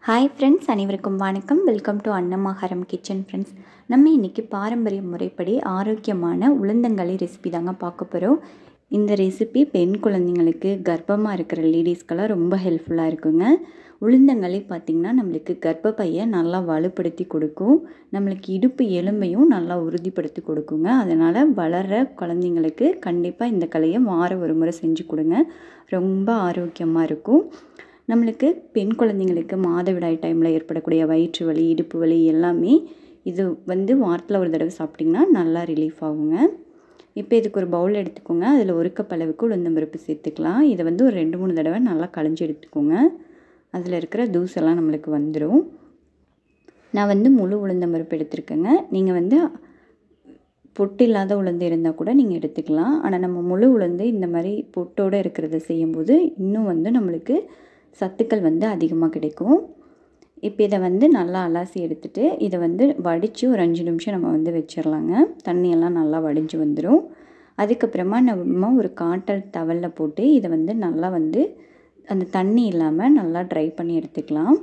Hi friends, அனைவருக்கும் வணக்கம். Welcome to Annamakaram kitchen friends. நம்ம இன்றைக்கி பாரம்பரிய முறைப்படி ஆரோக்கியமான உளுந்தங்களி ரெசிபி தாங்க பார்க்க போகிறோம். இந்த ரெசிபி பெண் குழந்தைங்களுக்கு, கர்ப்பமாக இருக்கிற லேடிஸ்க்கெல்லாம் ரொம்ப ஹெல்ப்ஃபுல்லாக இருக்குங்க. உளுந்தங்களி பார்த்திங்கன்னா நம்மளுக்கு கர்ப்பப்பையை நல்லா வலுப்படுத்தி கொடுக்கும், நம்மளுக்கு இடுப்பு எலும்பையும் நல்லா உறுதிப்படுத்தி கொடுக்குங்க. அதனால் வளர்கிற குழந்தைங்களுக்கு கண்டிப்பாக இந்த களியை வாரம் ஒரு முறை செஞ்சு கொடுங்க, ரொம்ப ஆரோக்கியமாக இருக்கும். நம்மளுக்கு பெண் குழந்தைங்களுக்கு மாதவிடாய் டைமில் ஏற்படக்கூடிய வயிற்று வலி, இடுப்பு வலி எல்லாமே இது வாரத்தில் ஒரு தடவை சாப்பிட்டிங்கன்னா நல்லா ரிலீஃப் ஆகுங்க. இப்போ இதுக்கு ஒரு பவுல் எடுத்துக்கோங்க. அதில் ஒரு கப் அளவுக்கு உளுந்தம்பருப்பு சேர்த்துக்கலாம். இதை ஒரு 2-3 தடவை நல்லா களைஞ்சி எடுத்துக்கோங்க. அதில் இருக்கிற தூசெல்லாம் நம்மளுக்கு வந்துடும். நான் முழு உளுந்தம்பருப்பு எடுத்துருக்கேங்க. நீங்கள் பொட்டு இல்லாத உளுந்து இருந்தால் கூட நீங்கள் எடுத்துக்கலாம். ஆனால் நம்ம முழு உளுந்து இந்த மாதிரி பொட்டோடு இருக்கிறத செய்யும்போது இன்னும் நம்மளுக்கு சத்துக்கள் அதிகமாக கிடைக்கும். இப்போ இதை நல்லா அலசி எடுத்துகிட்டு இதை வடித்து ஒரு 5 நிமிஷம் நம்ம வச்சிடலாங்க. தண்ணியெல்லாம் நல்லா வடிஞ்சு வந்துடும். அதுக்கப்புறமா நம்ம ஒரு காட்டன் டவலில் போட்டு இதை நல்லா அந்த தண்ணி இல்லாமல் நல்லா ட்ரை பண்ணி எடுத்துக்கலாம்.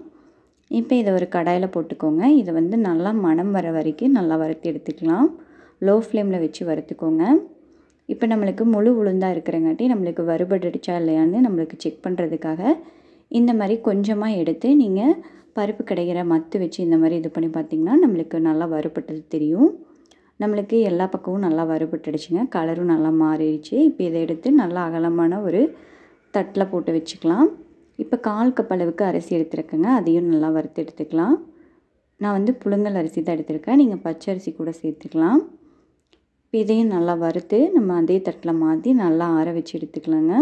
இப்போ இதை ஒரு கடாயில் போட்டுக்கோங்க. இதை நல்லா மணம் வர வரைக்கும் நல்லா வறுத்து எடுத்துக்கலாம். லோ ஃப்ளேமில் வச்சு வறுத்துக்கோங்க. இப்போ நம்மளுக்கு முழு உளுந்தாக இருக்கிறங்காட்டி நம்மளுக்கு வறுபட்டுடுச்சா இல்லையான்னு நம்மளுக்கு செக் பண்ணுறதுக்காக இந்த மாதிரி கொஞ்சமாக எடுத்து நீங்கள் பருப்பு கிடைக்கிற மத்து வச்சு இந்த மாதிரி இது பண்ணி பார்த்திங்கன்னா நம்மளுக்கு நல்லா வறுபட்டது தெரியும். நம்மளுக்கு எல்லா பக்கமும் நல்லா வறுபட்டுடுச்சுங்க. கலரும் நல்லா மாறிடுச்சு. இப்போ இதை எடுத்து நல்லா அகலமான ஒரு தட்டில் போட்டு வச்சுக்கலாம். இப்போ 1/4 கப் அளவுக்கு அரிசி எடுத்துருக்கேங்க. அதையும் நல்லா வறுத்து எடுத்துக்கலாம். நான் புழுங்கல் அரிசி தான் எடுத்திருக்கேன். நீங்கள் பச்சை அரிசி கூட சேர்த்துக்கலாம். இப்போ இதையும் நல்லா வறுத்து நம்ம அதே தட்டில் மாற்றி நல்லா ஆற வச்சு எடுத்துக்கலாங்க.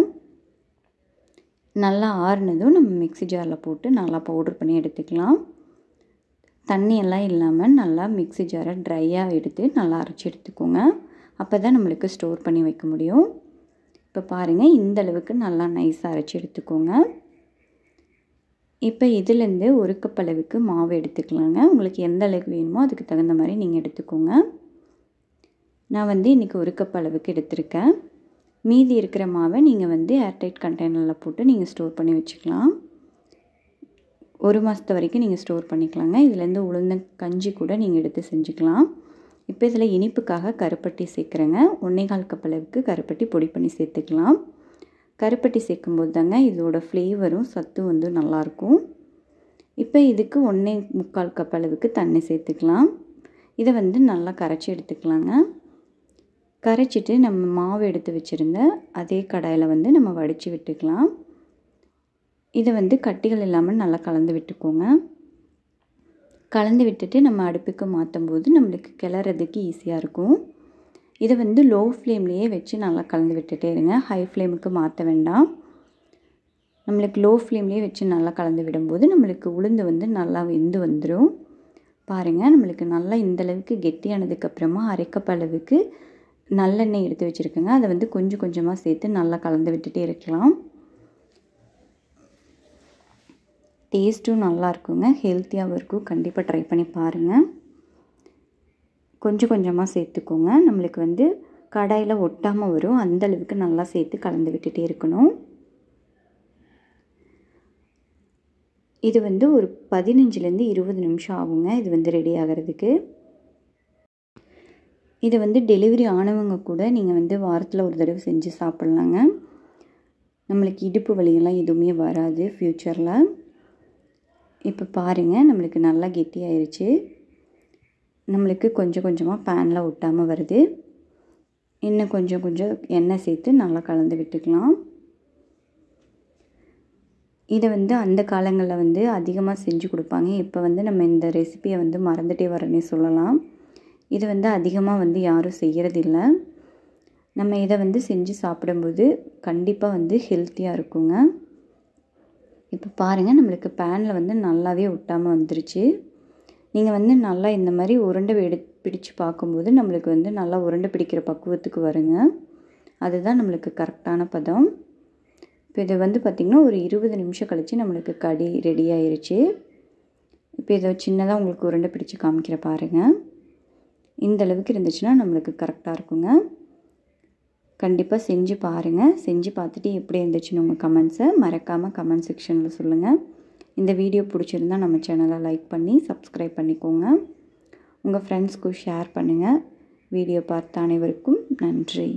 நல்லா ஆறுனதும் நம்ம மிக்ஸி ஜாரில் போட்டு நல்லா பவுட்ரு பண்ணி எடுத்துக்கலாம். தண்ணியெல்லாம் இல்லாமல் நல்லா மிக்ஸி ஜாரை ட்ரையாக எடுத்து நல்லா அரைச்சி எடுத்துக்கோங்க. அப்போ தான் நம்மளுக்கு ஸ்டோர் பண்ணி வைக்க முடியும். இப்போ பாருங்கள், இந்த அளவுக்கு நல்லா நைஸாக அரைச்சி எடுத்துக்கோங்க. இப்போ இதிலேருந்து 1 கப் அளவுக்கு மாவு எடுத்துக்கலாங்க. உங்களுக்கு எந்த அளவுக்கு வேணுமோ அதுக்கு தகுந்த மாதிரி நீங்கள் எடுத்துக்கோங்க. நான் இன்றைக்கி 1 கப் அளவுக்கு எடுத்திருக்கேன். மீதி இருக்கிற மாவை நீங்கள் ஏர்டைட் கண்டெய்னரில் போட்டு நீங்கள் ஸ்டோர் பண்ணி வச்சுக்கலாம். 1 மாதத்து வரைக்கும் நீங்கள் ஸ்டோர் பண்ணிக்கலாங்க. இதுலேருந்து உளுந்த கஞ்சி கூட நீங்கள் எடுத்து செஞ்சுக்கலாம். இப்போ இதில் இனிப்புக்காக கருப்பட்டி சேர்க்குறேங்க. 1/4 கப் அளவுக்கு கருப்பட்டி பொடி பண்ணி சேர்த்துக்கலாம். கருப்பட்டி சேர்க்கும்போது தாங்க இதோட ஃப்ளேவரும் சத்தும் நல்லாயிருக்கும். இப்போ இதுக்கு 1/4 கப் அளவுக்கு தண்ணி சேர்த்துக்கலாம். இதை நல்லா கரைச்சி எடுத்துக்கலாங்க. கரைச்சிட்டு நம்ம மாவு எடுத்து வச்சுருந்த அதே கடாயில் நம்ம வடித்து விட்டுக்கலாம். இதை கட்டிகள் இல்லாமல் நல்லா கலந்து விட்டுக்கோங்க. கலந்து விட்டுட்டு நம்ம அடுப்புக்கு மாற்றும் போது நம்மளுக்கு கிளறதுக்கு ஈஸியாக இருக்கும். இதை லோ ஃப்ளேம்லேயே வச்சு நல்லா கலந்து விட்டுட்டே இருங்க. ஹை ஃப்ளேமுக்கு மாற்ற வேண்டாம். நம்மளுக்கு லோ ஃப்ளேம்லேயே வச்சு நல்லா கலந்து விடும்போது நம்மளுக்கு உளுந்து நல்லா வெந்து வந்துடும். பாருங்கள், நம்மளுக்கு நல்லா இந்தளவுக்கு கெட்டியானதுக்கப்புறமா 1/2 கப் அளவுக்கு நல்லெண்ணெய் எடுத்து வச்சுருக்கேங்க. அதை கொஞ்சம் கொஞ்சமாக சேர்த்து நல்லா கலந்து விட்டுட்டே இருக்கலாம். டேஸ்ட்டும் நல்லா இருக்குங்க, ஹெல்த்தியாகவும் இருக்கும். கண்டிப்பாக ட்ரை பண்ணி பாருங்கள். கொஞ்சம் கொஞ்சமாக சேர்த்துக்கோங்க. நம்மளுக்கு கடாயில் ஒட்டாமல் வரும், அந்தளவுக்கு நல்லா சேர்த்து கலந்து விட்டுட்டே இருக்கணும். இது ஒரு 15லேருந்து 20 நிமிஷம் ஆகுங்க இது ரெடி ஆகிறதுக்கு. இது டெலிவரி ஆனவங்க கூட நீங்கள் வாரத்தில் ஒரு தடவை செஞ்சு சாப்பிட்லாங்க. நம்மளுக்கு இடுப்பு வலியெல்லாம் எதுவுமே வராது ஃப்யூச்சரில். இப்போ பாருங்கள், நம்மளுக்கு நல்லா கெட்டியாயிருச்சு. நம்மளுக்கு கொஞ்சம் கொஞ்சமாக பேனில் ஒட்டாமல் வருது. இன்னும் கொஞ்சம் கொஞ்சம் எண்ணெய் சேர்த்து நல்லா கலந்து விட்டுக்கலாம். இதை அந்த காலங்களில் அதிகமாக செஞ்சு கொடுப்பாங்க. இப்போ நம்ம இந்த ரெசிபியை மறந்துட்டே வரேன்னே சொல்லலாம். இது அதிகமாக யாரும் செய்கிறதில்ல. நம்ம இதை செஞ்சு சாப்பிடும்போது கண்டிப்பாக ஹெல்த்தியாக இருக்குங்க. இப்போ பாருங்கள், நம்மளுக்கு பேனில் நல்லாவே ஒட்டாமல் வந்துருச்சு. நீங்கள் நல்லா இந்த மாதிரி உருண்டை பிடிச்சு பார்க்கும்போது நம்மளுக்கு நல்லா உருண்டை பிடிக்கிற பக்குவத்துக்கு வருங்க. அதுதான் நம்மளுக்கு கரெக்டான பதம். இப்போ இது பார்த்திங்கன்னா ஒரு 20 நிமிஷம் கழித்து நம்மளுக்கு கடி ரெடி ஆயிருச்சு. இப்போ இதை சின்னதாக உங்களுக்கு உருண்டை பிடிச்சி காமிக்கிற பாருங்கள். இந்த அளவுக்கு இருந்துச்சுன்னா நம்மளுக்கு கரெக்டாக இருக்குங்க. கண்டிப்பாக செஞ்சு பாருங்கள். செஞ்சு பார்த்துட்டு எப்படி இருந்துச்சுன்னு உங்கள் கமெண்ட்ஸை மறக்காமல் கமெண்ட் செக்ஷனில் சொல்லுங்கள். இந்த வீடியோ பிடிச்சிருந்தால் நம்ம சேனலை லைக் பண்ணி சப்ஸ்கிரைப் பண்ணிக்கோங்க. உங்கள் ஃப்ரெண்ட்ஸ்க்கும் ஷேர் பண்ணுங்கள். வீடியோ பார்த்த அனைவருக்கும் நன்றி.